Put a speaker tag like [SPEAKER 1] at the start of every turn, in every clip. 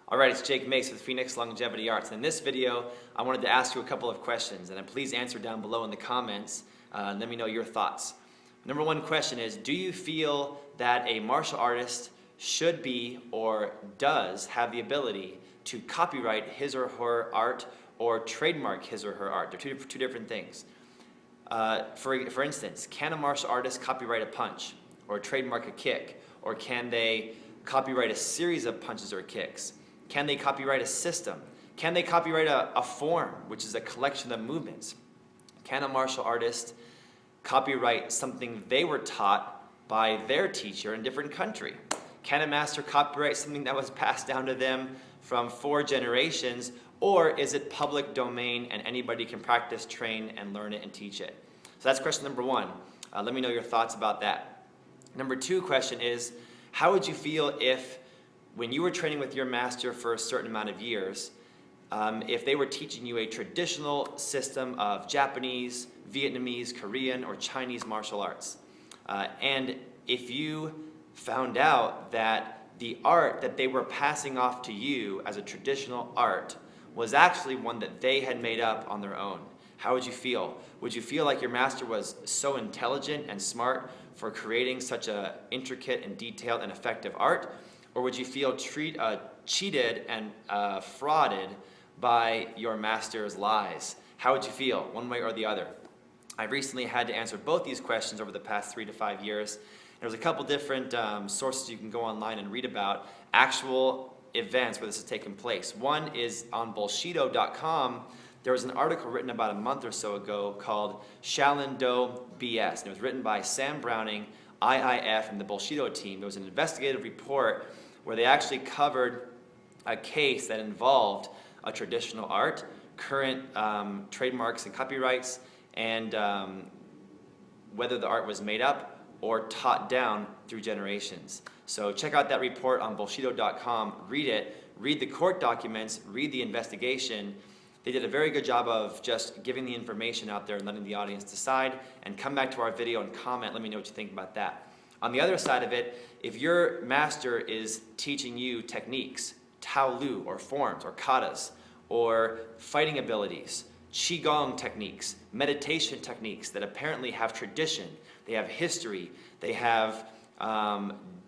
[SPEAKER 1] Alright, it's Jake Mace with Phoenix Longevity Arts. In this video, I wanted to ask you a couple of questions, and please answer down below in the comments and let me know your thoughts. Number one question is, do you feel that a martial artist should be or does have the ability to copyright his or her art or trademark his or her art? They're two different things. For instance, can a martial artist copyright a punch or trademark a kick? Or can they copyright a series of punches or kicks? Can they copyright a system? Can they copyright a form, which is a collection of movements? Can a martial artist copyright something they were taught by their teacher in a different country? Can a master copyright something that was passed down to them from 4 generations? Or is it public domain and anybody can practice, train, and learn it and teach it? So that's question number one. Let me know your thoughts about that. Number two question is, how would you feel if, when you were training with your master for a certain amount of years, if they were teaching you a traditional system of Japanese, Vietnamese, Korean, or Chinese martial arts? And if you found out that the art that they were passing off to you as a traditional art was actually one that they had made up on their own, how would you feel? Would you feel like your master was so intelligent and smart for creating such an intricate and detailed and effective art? Or would you feel cheated and frauded by your master's lies? How would you feel, one way or the other? I recently had to answer both these questions over the past 3 to 5 years. There's a couple different sources you can go online and read about actual events where this has taken place. One is on Bullshido.com. There was an article written about a month or so ago called Shaolin Do BS, and it was written by Sam Browning, IIF, and the Bullshido team. It was an investigative report where they actually covered a case that involved a traditional art, current trademarks and copyrights, and whether the art was made up or taught down through generations. So check out that report on Bullshido.com, read it, read the court documents, read the investigation. They did a very good job of just giving the information out there and letting the audience decide, and come back to our video and comment, let me know what you think about that. On the other side of it, if your master is teaching you techniques, Tao Lu or forms or katas, or fighting abilities, Qigong techniques, meditation techniques that apparently have tradition, they have history, they have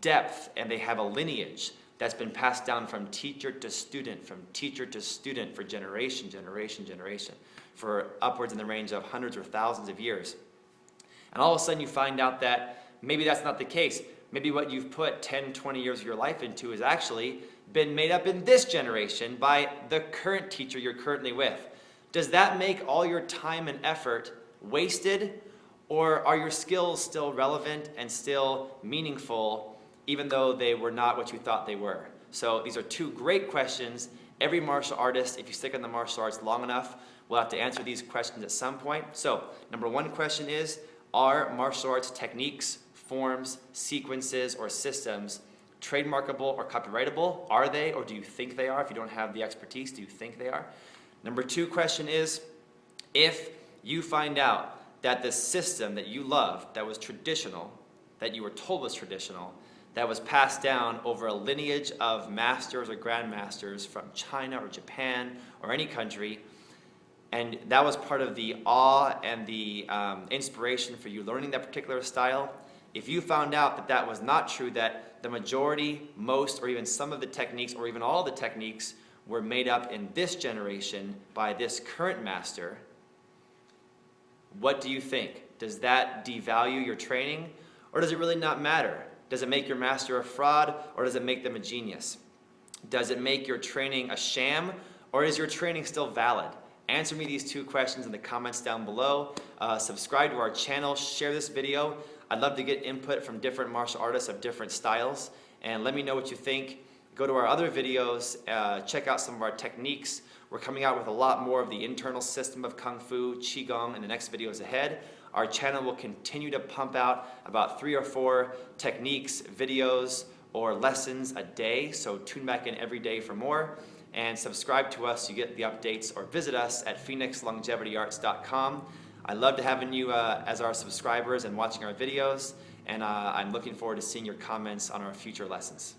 [SPEAKER 1] depth, and they have a lineage that's been passed down from teacher to student for generation, for upwards in the range of hundreds or thousands of years. And all of a sudden you find out that maybe that's not the case. Maybe what you've put 10, 20 years of your life into has actually been made up in this generation by the current teacher you're currently with. Does that make all your time and effort wasted? Or are your skills still relevant and still meaningful, even though they were not what you thought they were? So these are two great questions. Every martial artist, if you stick in the martial arts long enough, will have to answer these questions at some point. So number one question is, are martial arts techniques, forms, sequences, or systems trademarkable or copyrightable? Are they, or do you think they are? If you don't have the expertise, do you think they are? Number two question is, if you find out that the system that you loved, that was traditional, that you were told was traditional, that was passed down over a lineage of masters or grandmasters from China or Japan or any country, and that was part of the awe and the inspiration for you learning that particular style, if you found out that that was not true, that the majority, most, or even some of the techniques, or even all the techniques were made up in this generation by this current master, what do you think? Does that devalue your training, or does it really not matter? Does it make your master a fraud, or does it make them a genius? Does it make your training a sham, or is your training still valid? Answer me these two questions in the comments down below. Subscribe to our channel, share this video. I'd love to get input from different martial artists of different styles, and let me know what you think. Go to our other videos, check out some of our techniques. We're coming out with a lot more of the internal system of Kung Fu, Qigong, in the next videos ahead. Our channel will continue to pump out about 3 or 4 techniques, videos, or lessons a day, so tune back in every day for more. And subscribe to us so you get the updates, or visit us at phoenixlongevityarts.com. I love to having you as our subscribers and watching our videos, and I'm looking forward to seeing your comments on our future lessons.